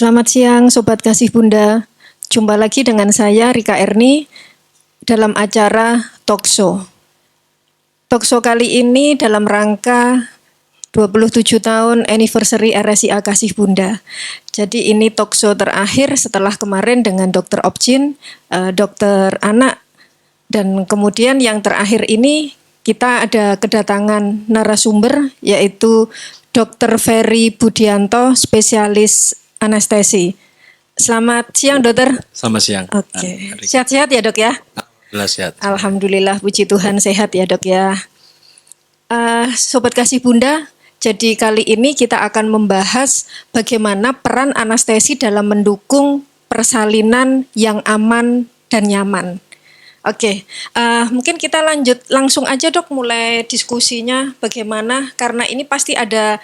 Selamat siang Sobat Kasih Bunda. Jumpa lagi dengan saya Rika Erni dalam acara Talkshow. Talkshow kali ini dalam rangka 27 tahun anniversary RSIA Kasih Bunda. Jadi ini talkshow terakhir setelah kemarin dengan Dr. Opjin, Dr. Anak, dan kemudian yang terakhir ini kita ada kedatangan narasumber yaitu Dr. Ferry Budianto, spesialis anestesi. Selamat siang, Dokter. Selamat siang. Oke. Sehat-sehat ya, Dok ya? Alhamdulillah sehat. Alhamdulillah, puji Tuhan sehat ya, Dok ya. Sobat Kasih Bunda, jadi kali ini kita akan membahas bagaimana peran anestesi dalam mendukung persalinan yang aman dan nyaman. Oke, mungkin kita lanjut langsung aja Dok, mulai diskusinya bagaimana, karena ini pasti ada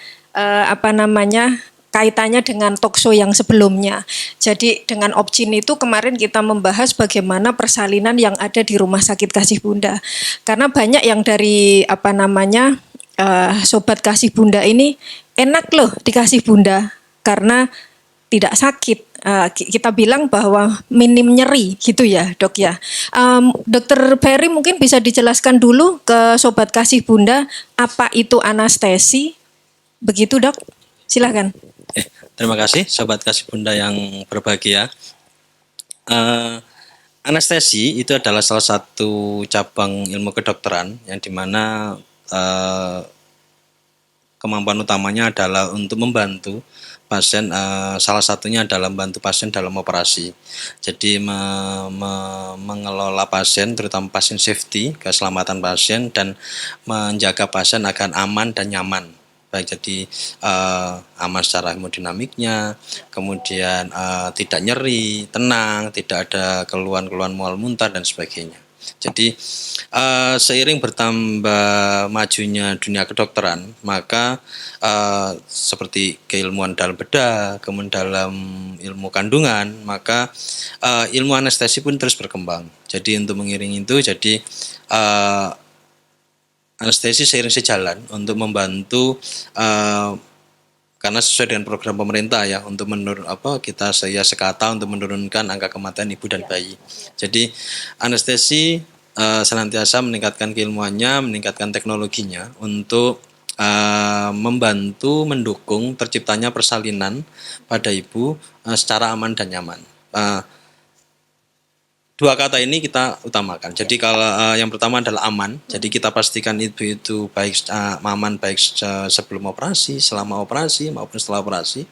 kaitannya dengan talkshow yang sebelumnya. Jadi dengan Opjin itu kemarin kita membahas bagaimana persalinan yang ada di Rumah Sakit Kasih Bunda. Karena banyak yang dari Sobat Kasih Bunda ini enak loh dikasih Bunda karena tidak sakit. Kita bilang bahwa minim nyeri gitu ya Dok ya. Dokter Ferry mungkin bisa dijelaskan dulu ke Sobat Kasih Bunda apa itu anestesi. Begitu Dok, silakan. Terima kasih Sobat Kasih Bunda yang berbahagia. Anestesi itu adalah salah satu cabang ilmu kedokteran yang dimana kemampuan utamanya adalah untuk membantu pasien, salah satunya adalah membantu pasien dalam operasi. Jadi mengelola pasien, terutama pasien safety, keselamatan pasien, dan menjaga pasien agar aman dan nyaman. Baik jadi aman secara hemodinamiknya, kemudian tidak nyeri, tenang, tidak ada keluhan-keluhan mual muntah dan sebagainya. Jadi seiring bertambah majunya dunia kedokteran, maka seperti keilmuan dalam bedah, kemudian dalam ilmu kandungan, maka ilmu anestesi pun terus berkembang. Jadi untuk mengiringi itu, jadi anestesi seiring sejalan untuk membantu karena sesuai dengan program pemerintah ya untuk saya sekata untuk menurunkan angka kematian ibu dan bayi. Jadi anestesi senantiasa meningkatkan keilmuannya, meningkatkan teknologinya untuk membantu mendukung terciptanya persalinan pada ibu secara aman dan nyaman. Dua kata ini kita utamakan. Jadi kalau yang pertama adalah aman. Jadi kita pastikan ibu itu baik aman baik sebelum operasi, selama operasi maupun setelah operasi.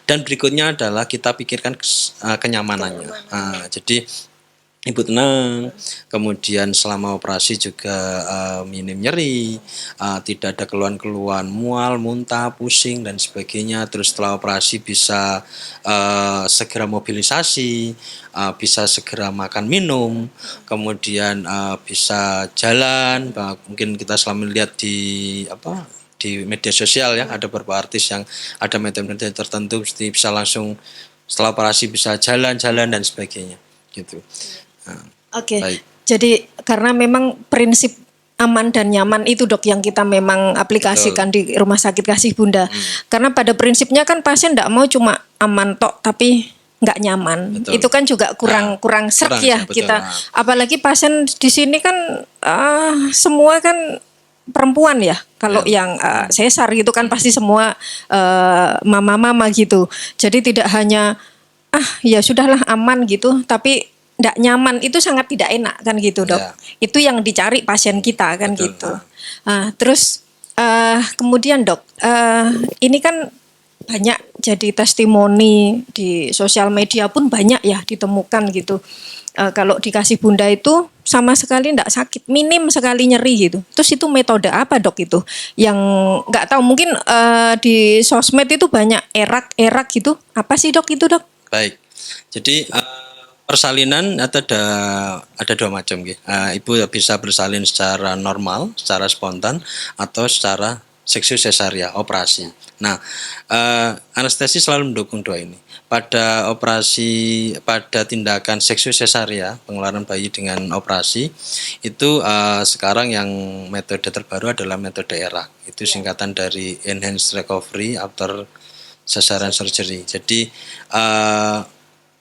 Dan berikutnya adalah kita pikirkan kenyamanannya. Jadi ibu tenang, kemudian selama operasi juga minim nyeri, tidak ada keluhan-keluhan mual, muntah, pusing dan sebagainya. Terus setelah operasi bisa segera mobilisasi, bisa segera makan minum, kemudian bisa jalan. Mungkin kita selama lihat di media sosial ya, ada beberapa artis yang ada metode-metode tertentu bisa langsung setelah operasi bisa jalan-jalan dan sebagainya gitu. Oke. Jadi karena memang prinsip aman dan nyaman itu Dok yang kita memang aplikasikan di Rumah Sakit Kasih Bunda. Karena pada prinsipnya kan pasien tidak mau cuma aman tok tapi nggak nyaman. Betul. Itu kan juga kurang serk ya kita. Apalagi pasien di sini kan semua kan perempuan ya. Kalau yang sesar gitu kan pasti semua mama-mama gitu. Jadi tidak hanya ya sudahlah aman gitu, tapi tidak nyaman itu sangat tidak enak kan gitu Dok. Ya. Itu yang dicari pasien kita kan. Betul. Gitu. Terus kemudian Dok, ini kan banyak jadi testimoni di sosial media pun banyak ya ditemukan gitu. Kalau dikasih Bunda itu sama sekali tidak sakit, minim sekali nyeri gitu. Terus itu metode apa Dok itu? Yang nggak tahu mungkin di sosmed itu banyak erak gitu. Apa sih Dok itu Dok? Baik, jadi persalinan ada dua macam gitu. Ibu bisa bersalin secara normal, secara spontan, atau secara seksiu sesaria, operasi. Nah, anestesi selalu mendukung dua ini. Pada tindakan seksiu sesaria, pengeluaran bayi dengan operasi, itu sekarang yang metode terbaru adalah metode ERA. Itu singkatan dari Enhanced Recovery After cesarean surgery. Jadi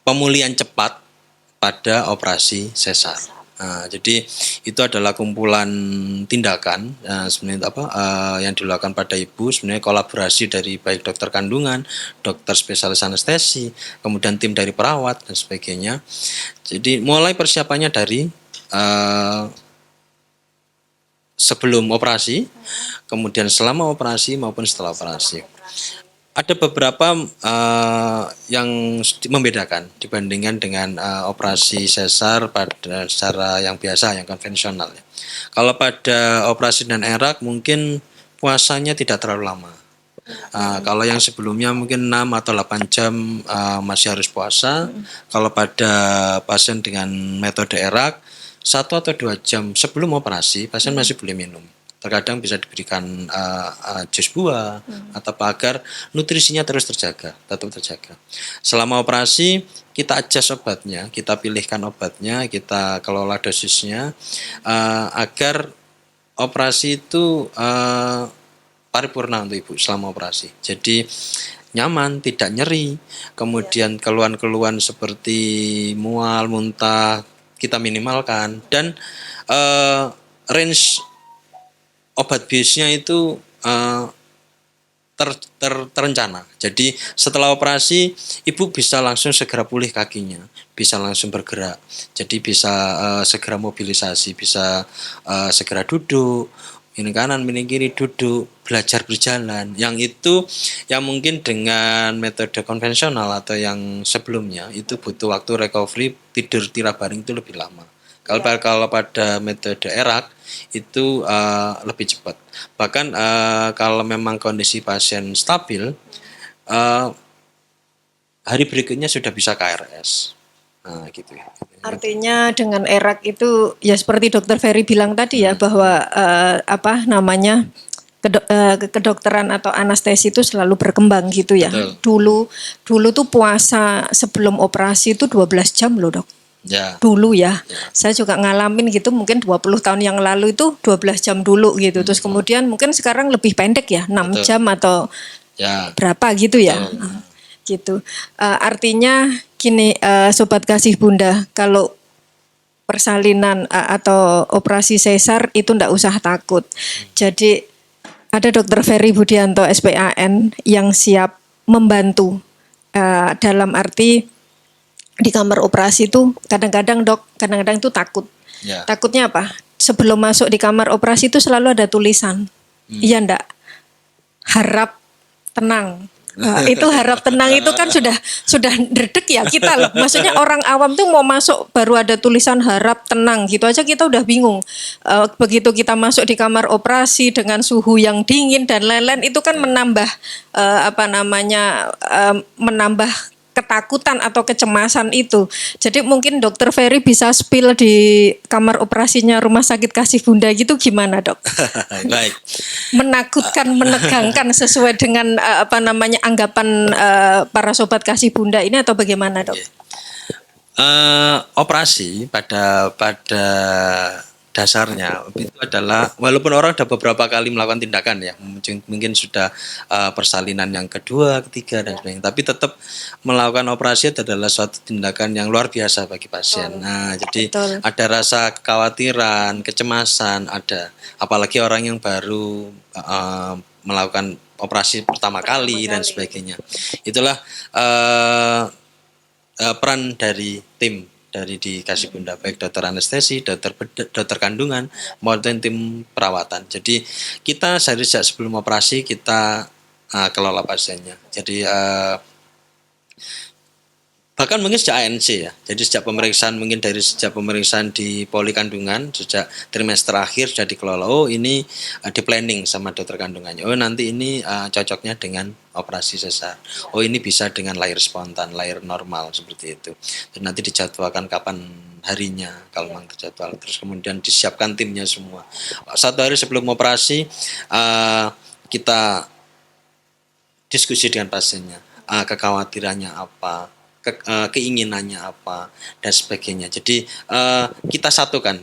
pemulihan cepat pada operasi sesar. Nah, jadi itu adalah kumpulan tindakan sebenarnya yang dilakukan pada ibu, sebenarnya kolaborasi dari baik dokter kandungan, dokter spesialis anestesi, kemudian tim dari perawat dan sebagainya. Jadi mulai persiapannya dari sebelum operasi, kemudian selama operasi maupun setelah operasi. Ada beberapa yang membedakan dibandingkan dengan operasi sesar pada secara yang biasa, yang konvensional. Kalau pada operasi dan erak mungkin puasanya tidak terlalu lama. Kalau yang sebelumnya mungkin 6 atau 8 jam masih harus puasa. Kalau pada pasien dengan metode erak 1 atau 2 jam sebelum operasi pasien masih boleh minum. Terkadang bisa diberikan jus buah atau agar nutrisinya terus terjaga, tetap terjaga. Selama operasi kita adjust obatnya, kita pilihkan obatnya, kita kelola dosisnya agar operasi itu paripurna untuk ibu selama operasi. Jadi nyaman, tidak nyeri, kemudian keluhan-keluhan seperti mual, muntah kita minimalkan, dan range obat biusnya itu terencana. Jadi setelah operasi ibu bisa langsung segera pulih kakinya, bisa langsung bergerak. Jadi bisa segera mobilisasi, bisa segera duduk, ini kanan, ini kiri, duduk, belajar berjalan. Yang itu yang mungkin dengan metode konvensional atau yang sebelumnya itu butuh waktu recovery, tidur tira baring itu lebih lama. Kalau pada metode erak itu lebih cepat. Bahkan kalau memang kondisi pasien stabil, hari berikutnya sudah bisa KRS. Nah, gitu ya. Artinya dengan erak itu ya seperti Dokter Ferry bilang tadi ya bahwa kedokteran atau anestesi itu selalu berkembang gitu ya. Betul. Dulu tuh puasa sebelum operasi itu 12 jam loh, Dok. Ya. Dulu ya. Saya juga ngalamin gitu mungkin 20 tahun yang lalu itu 12 jam dulu gitu. Terus kemudian mungkin sekarang lebih pendek ya, 6 jam atau berapa gitu ya. Gitu. Artinya gini Sobat Kasih Bunda, kalau persalinan atau operasi sesar itu ndak usah takut. Jadi ada Dokter Ferry Budianto SPAN yang siap membantu dalam arti di kamar operasi itu kadang-kadang itu takut. Takutnya apa? Sebelum masuk di kamar operasi itu selalu ada tulisan. Iya ndak? Harap tenang. Itu harap tenang itu kan sudah dredeg ya kita loh. Maksudnya orang awam tuh mau masuk baru ada tulisan harap tenang gitu aja kita udah bingung. Begitu kita masuk di kamar operasi dengan suhu yang dingin dan lain-lain itu kan menambah menambah ketakutan atau kecemasan itu. Jadi mungkin Dokter Ferry bisa spill di kamar operasinya Rumah Sakit Kasih Bunda gitu gimana, Dok? Baik. Menakutkan, menegangkan sesuai dengan anggapan para sobat Kasih Bunda ini atau bagaimana, Dok? Operasi pada dasarnya itu adalah walaupun orang sudah beberapa kali melakukan tindakan ya, mungkin sudah persalinan yang kedua, ketiga dan sebagainya, tapi tetap melakukan operasi itu adalah suatu tindakan yang luar biasa bagi pasien. Nah, jadi ada rasa kekhawatiran, kecemasan, ada apalagi orang yang baru melakukan operasi pertama kali dan sebagainya. Itulah peran dari tim dari di Kasih Bunda, baik dokter anestesi, dokter kandungan, maupun tim perawatan. Jadi kita sejak sebelum operasi kita kelola pasiennya. Jadi bahkan mungkin sejak ANC ya. Jadi sejak pemeriksaan di poli kandungan, sejak trimester akhir sudah dikelola. Oh ini di planning sama dokter kandungannya. Oh nanti ini cocoknya dengan operasi sesar. Oh ini bisa dengan lahir spontan, lahir normal seperti itu. Dan nanti dijadwalkan kapan harinya kalau memang terjadwal. Terus kemudian disiapkan timnya semua. 1 hari sebelum operasi kita diskusi dengan pasiennya. Kekhawatirannya apa? Keinginannya apa dan sebagainya. Jadi kita satukan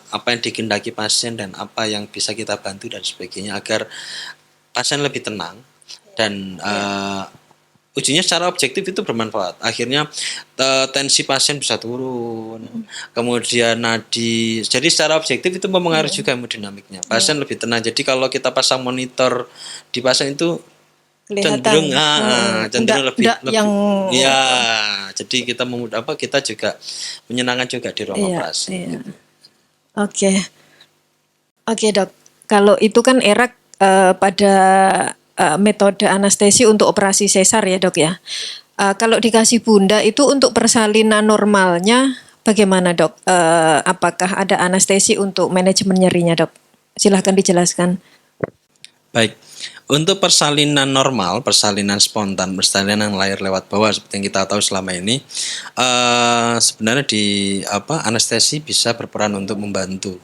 apa yang dikehendaki pasien dan apa yang bisa kita bantu dan sebagainya agar pasien lebih tenang dan ujinya secara objektif itu bermanfaat. Akhirnya tensi pasien bisa turun. Kemudian nadi. Jadi secara objektif itu mempengaruhi juga hemodinamiknya. Pasien lebih tenang. Jadi kalau kita pasang monitor di pasien itu cenderung Kelihatan. cenderung lebih Yang ya. Jadi kita kita juga menyenangkan juga di ruang iya, operasi. iya. Oke. Oke, Dok. Kalau itu kan ERAK pada metode anestesi untuk operasi sesar ya, Dok ya. Kalau dikasih bunda itu untuk persalinan normalnya bagaimana, Dok? Apakah ada anestesi untuk manajemen nyerinya, Dok? Silahkan dijelaskan. Baik. Untuk persalinan normal, persalinan spontan, persalinan lahir lewat bawah seperti yang kita tahu selama ini, sebenarnya di anestesi bisa berperan untuk membantu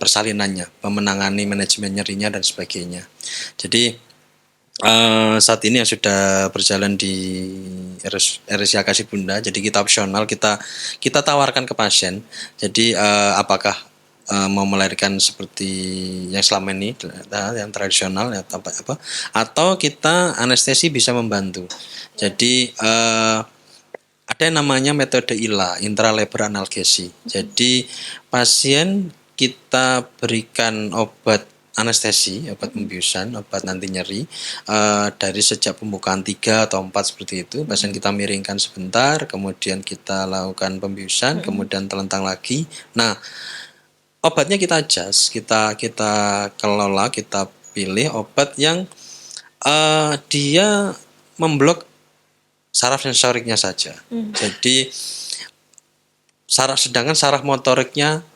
persalinannya, menangani manajemen nyerinya dan sebagainya. Jadi saat ini yang sudah berjalan di RSCA Kasih Bunda, jadi kita opsional, kita tawarkan ke pasien. Jadi apakah mau melahirkan seperti yang selama ini yang tradisional atau kita anestesi bisa membantu. Jadi ada yang namanya metode ILA, intralebar analgesi. Jadi pasien kita berikan obat anestesi, obat pembiusan, obat anti nyeri dari sejak pembukaan 3 atau 4 seperti itu. Pasien kita miringkan sebentar, kemudian kita lakukan pembiusan, kemudian telentang lagi. Nah, obatnya kita adjust, kita kelola, kita pilih obat yang dia memblok saraf sensoriknya saja. Jadi sedangkan saraf motoriknya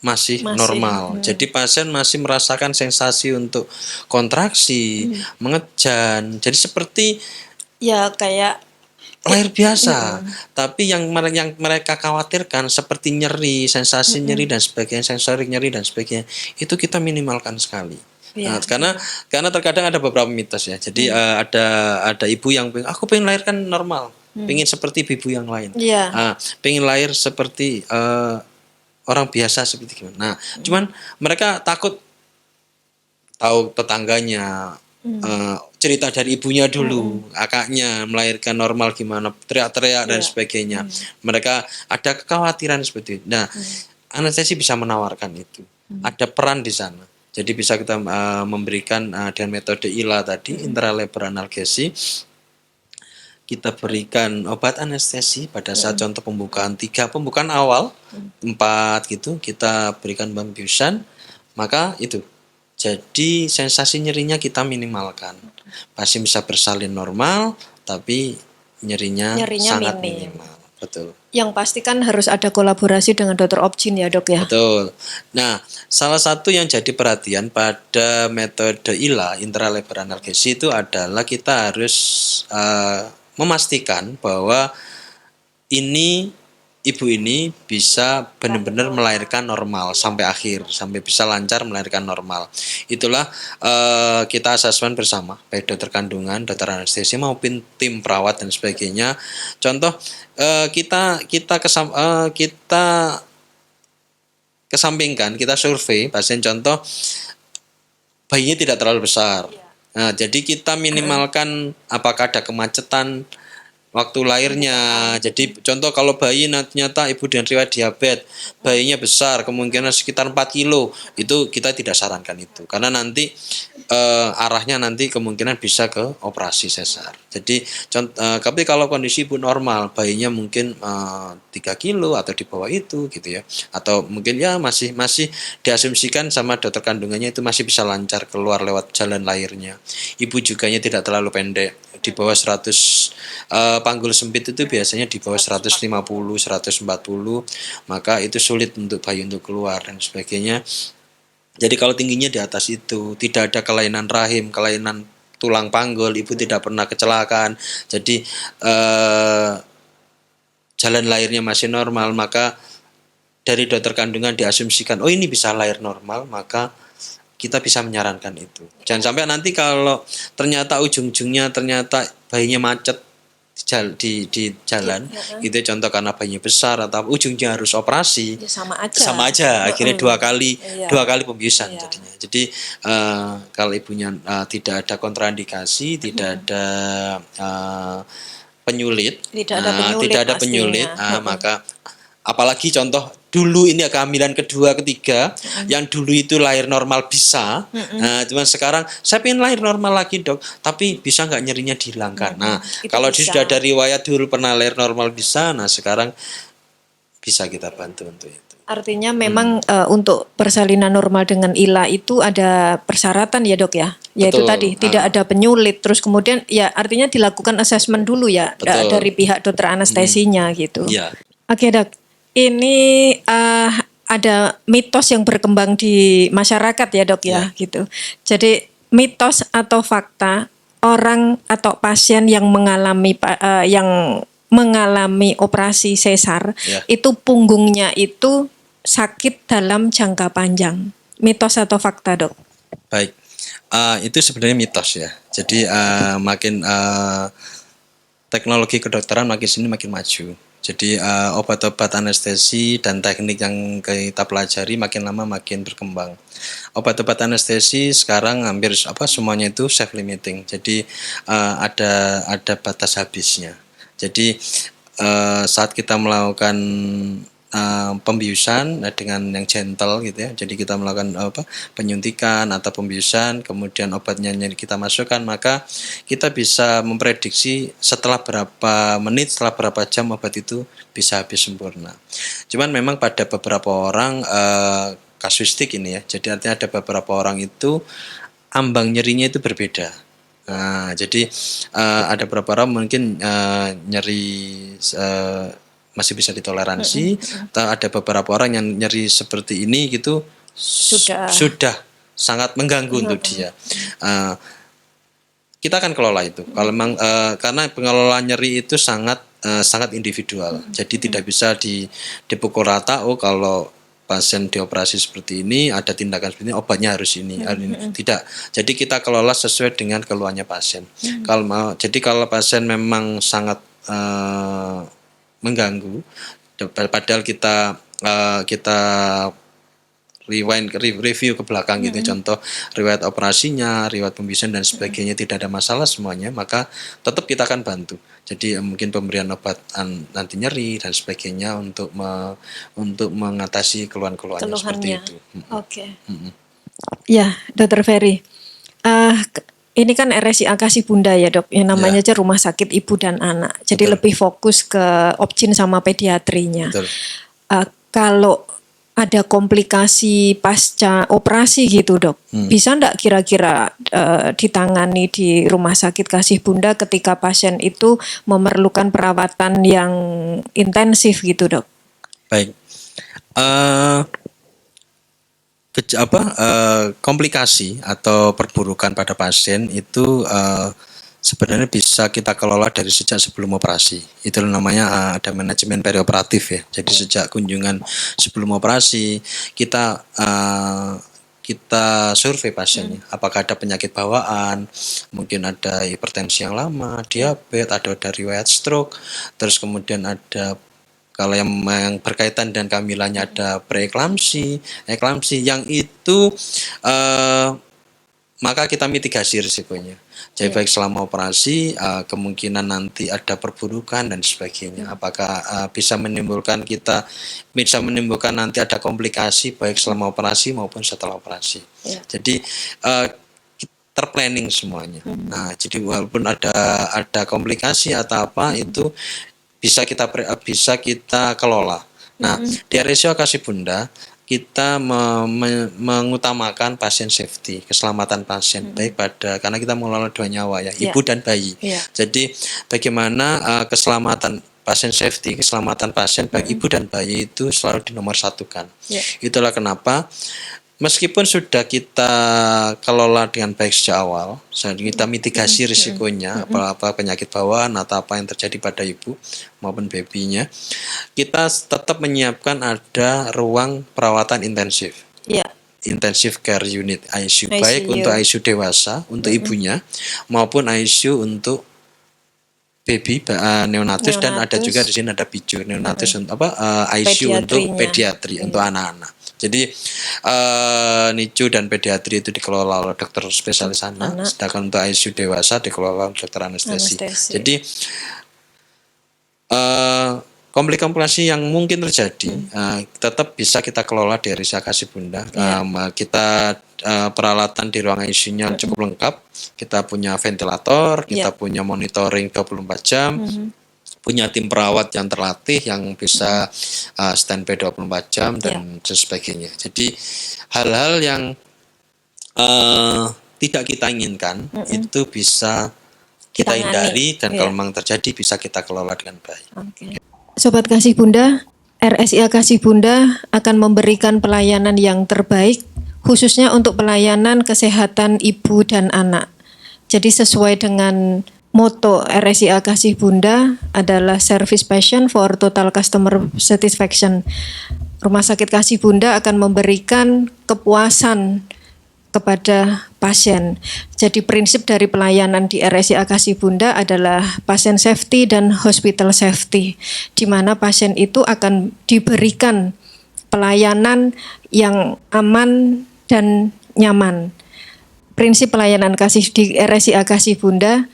masih normal. Jadi pasien masih merasakan sensasi untuk kontraksi, mengejan. Jadi seperti ya kayak lahir biasa, tapi yang mereka khawatirkan seperti nyeri, sensasi nyeri dan sebagainya, sensorik nyeri dan sebagainya, itu kita minimalkan sekali. Ya. Nah, karena terkadang ada beberapa mitos ya. Jadi ada ibu yang aku pengen lahirkan normal, pengen seperti ibu yang lain, pengen lahir seperti orang biasa seperti gimana. Nah, cuman mereka takut tahu tetangganya. Cerita dari ibunya dulu, kakaknya melahirkan normal gimana, teriak-teriak dan sebagainya. Mereka ada kekhawatiran seperti itu. Nah, anestesi bisa menawarkan itu. Ada peran di sana. Jadi bisa kita memberikan dengan metode ILA tadi, intralebar analgesi. Kita berikan obat anestesi pada saat contoh pembukaan 3, pembukaan awal 4 gitu, kita berikan pembiusan, maka itu. Jadi sensasi nyerinya kita minimalkan. Pasien bisa bersalin normal, tapi nyerinya sangat minimal. Betul. Yang pasti kan harus ada kolaborasi dengan dokter obgyn ya, Dok ya. Betul. Nah, salah satu yang jadi perhatian pada metode ILA, intralebar analgesi, itu adalah kita harus memastikan bahwa ibu ini bisa benar-benar melahirkan normal sampai akhir, sampai bisa lancar melahirkan normal. Itulah kita asesmen bersama, baik dokter kandungan, dokter anestesi maupun tim perawat dan sebagainya. Contoh kita kesampingkan, kita survei pasien, contoh bayinya tidak terlalu besar. Nah, jadi kita minimalkan apakah ada kemacetan waktu lahirnya. Jadi contoh kalau bayi ternyata ibu dengan riwayat diabetes, bayinya besar, kemungkinan sekitar 4 kilo, itu kita tidak sarankan itu. Karena nanti arahnya nanti kemungkinan bisa ke operasi sesar. Jadi tapi kalau kondisi ibu normal, bayinya mungkin 3 kilo atau di bawah itu gitu ya. Atau mungkin ya masih diasumsikan sama dokter kandungannya itu masih bisa lancar keluar lewat jalan lahirnya. Ibu juganya tidak terlalu pendek, di bawah 100 panggul sempit itu biasanya di bawah 150, 140, maka itu sulit untuk bayi untuk keluar dan sebagainya. Jadi kalau tingginya di atas itu, tidak ada kelainan rahim, kelainan tulang panggul, ibu tidak pernah kecelakaan, jadi jalan lahirnya masih normal, maka dari dokter kandungan diasumsikan, oh ini bisa lahir normal, maka kita bisa menyarankan itu. Jangan sampai nanti kalau ternyata ujung-ujungnya ternyata bayinya macet, di jalan gitu, contoh karena bayinya besar atau ujungnya harus operasi, Ya, sama aja akhirnya dua kali pembiusan Iya. jadinya. Jadi kalau ibunya tidak ada kontraindikasi, tidak ada penyulit, tidak ada penyulit, maka apalagi contoh dulu ini kehamilan kedua ketiga yang dulu itu lahir normal bisa, cuman sekarang saya pengen lahir normal lagi dok, tapi bisa nggak nyerinya dihilangkan. Nah kalau sudah ada riwayat dulu pernah lahir normal bisa, nah sekarang bisa kita bantu untuk itu. Artinya memang untuk persalinan normal dengan ILA itu ada persyaratan ya dok ya, yaitu Betul. tadi tidak ada penyulit, terus kemudian ya artinya dilakukan assessment dulu ya dari pihak dokter anestesinya gitu. Iya. Oke dok, ini ada mitos yang berkembang di masyarakat ya dok ya gitu. Jadi mitos atau fakta orang atau pasien yang mengalami operasi sesar itu punggungnya itu sakit dalam jangka panjang. Mitos atau fakta dok? Baik, itu sebenarnya mitos ya. Jadi makin teknologi kedokteran makin sini makin maju. Jadi obat-obat anestesi dan teknik yang kita pelajari makin lama makin berkembang. Obat-obat anestesi sekarang hampir semuanya itu self limiting. Jadi ada batas habisnya. Jadi saat kita melakukan pembiusan dengan yang gentle gitu ya. Jadi kita melakukan penyuntikan atau pembiusan, kemudian obatnya yang kita masukkan, maka kita bisa memprediksi setelah berapa menit, setelah berapa jam obat itu bisa habis sempurna. Cuman memang pada beberapa orang kasuistik ini ya. Jadi artinya ada beberapa orang itu ambang nyerinya itu berbeda. Nah, jadi ada beberapa orang mungkin nyeri masih bisa ditoleransi, atau ada beberapa orang yang nyeri seperti ini gitu sudah sangat mengganggu untuk dia. Kita akan kelola itu. Kalau memang karena pengelolaan nyeri itu sangat individual, jadi tidak bisa dipukul rata. Oh kalau pasien dioperasi seperti ini, ada tindakan seperti ini, obatnya harus ini. Tidak. Jadi kita kelola sesuai dengan keluhannya pasien. Kalau pasien memang sangat mengganggu, padahal kita review ke belakang gitu, contoh riwayat operasinya, riwayat pembiusan dan sebagainya tidak ada masalah semuanya, maka tetap kita akan bantu. Jadi mungkin pemberian obat anti nyeri dan sebagainya untuk mengatasi keluhan-keluhannya seperti itu. Oke. Ya, Dokter Ferry. Ini kan RSIA Kasih Bunda ya dok, yang namanya aja Rumah Sakit Ibu dan Anak. Jadi lebih fokus ke obgyn sama pediatrinya. Kalau ada komplikasi pasca operasi gitu dok, bisa enggak kira-kira ditangani di Rumah Sakit Kasih Bunda ketika pasien itu memerlukan perawatan yang intensif gitu dok? Baik. Komplikasi atau perburukan pada pasien itu sebenarnya bisa kita kelola dari sejak sebelum operasi. Itu namanya ada manajemen perioperatif ya. Jadi sejak kunjungan sebelum operasi kita survei pasiennya, apakah ada penyakit bawaan, mungkin ada hipertensi yang lama, diabetes, ada riwayat stroke, terus kemudian ada kalau yang berkaitan dengan kehamilannya ada preeklamsi, eklamsi, yang itu maka kita mitigasi risikonya. Jadi baik selama operasi, kemungkinan nanti ada perburukan dan sebagainya. Apakah bisa menimbulkan nanti ada komplikasi baik selama operasi maupun setelah operasi. Jadi terplanning semuanya. Nah, jadi walaupun ada komplikasi atau apa itu bisa kita kelola. Nah, di RSIA Kasih Bunda kita mengutamakan pasien safety, keselamatan pasien baik karena kita mengelola 2 nyawa ya, ibu dan bayi. Jadi bagaimana keselamatan pasien safety, keselamatan pasien baik ibu dan bayi itu selalu dinomorsatukan. Itulah kenapa meskipun sudah kita kelola dengan baik sejak awal, kita mitigasi risikonya, apa penyakit bawaan atau apa yang terjadi pada ibu maupun babynya, kita tetap menyiapkan ada ruang perawatan intensif. Intensive care unit ICU, baik untuk ICU dewasa untuk ibunya maupun ICU untuk baby neonatus, dan ada juga di sini ada PICU neonatus untuk ICU untuk pediatri untuk anak-anak. Jadi NICU dan pediatri itu dikelola oleh dokter spesialis anak, sedangkan untuk ICU dewasa dikelola oleh dokter anestesi. Jadi komplikasi yang mungkin terjadi tetap bisa kita kelola di RSCA Kasih Bunda. Kita peralatan di ruang ICU-nya cukup lengkap. Kita punya ventilator, kita punya monitoring 24 jam, punya tim perawat yang terlatih yang bisa standby 24 jam dan sebagainya. Jadi hal-hal yang tidak kita inginkan itu bisa kita hindari, dan kalau memang terjadi bisa kita kelola dengan baik. Sobat Kasih Bunda, RSCA Kasih Bunda akan memberikan pelayanan yang terbaik khususnya untuk pelayanan kesehatan ibu dan anak. Jadi sesuai dengan moto RSCA Kasih Bunda adalah Service Passion for Total Customer Satisfaction. Rumah Sakit Kasih Bunda akan memberikan kepuasan kepada pasien. Jadi prinsip dari pelayanan di RSCA Kasih Bunda adalah pasien safety dan hospital safety, di mana pasien itu akan diberikan pelayanan yang aman dan nyaman. Prinsip pelayanan kasih di RSCA Kasih Bunda,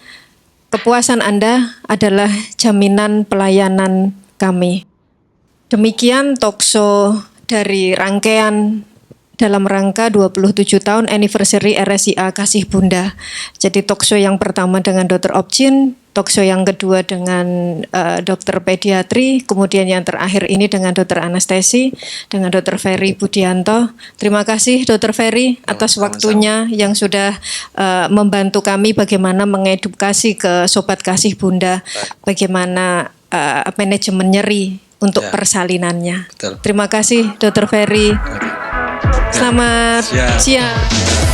kepuasan Anda adalah jaminan pelayanan kami. Demikian talkshow dari rangkaian dalam rangka 27 tahun anniversary RSCA Kasih Bunda. Jadi talkshow yang pertama dengan Dr. Opjin, talkshow yang kedua dengan dokter pediatri, kemudian yang terakhir ini dengan dokter anestesi, dengan Dr. Ferry Budianto. Terima kasih Dr. Ferry atas waktunya yang sudah membantu kami bagaimana mengedukasi ke Sobat Kasih Bunda, bagaimana manajemen nyeri untuk persalinannya. Terima kasih Dr. Ferry. Selamat siang.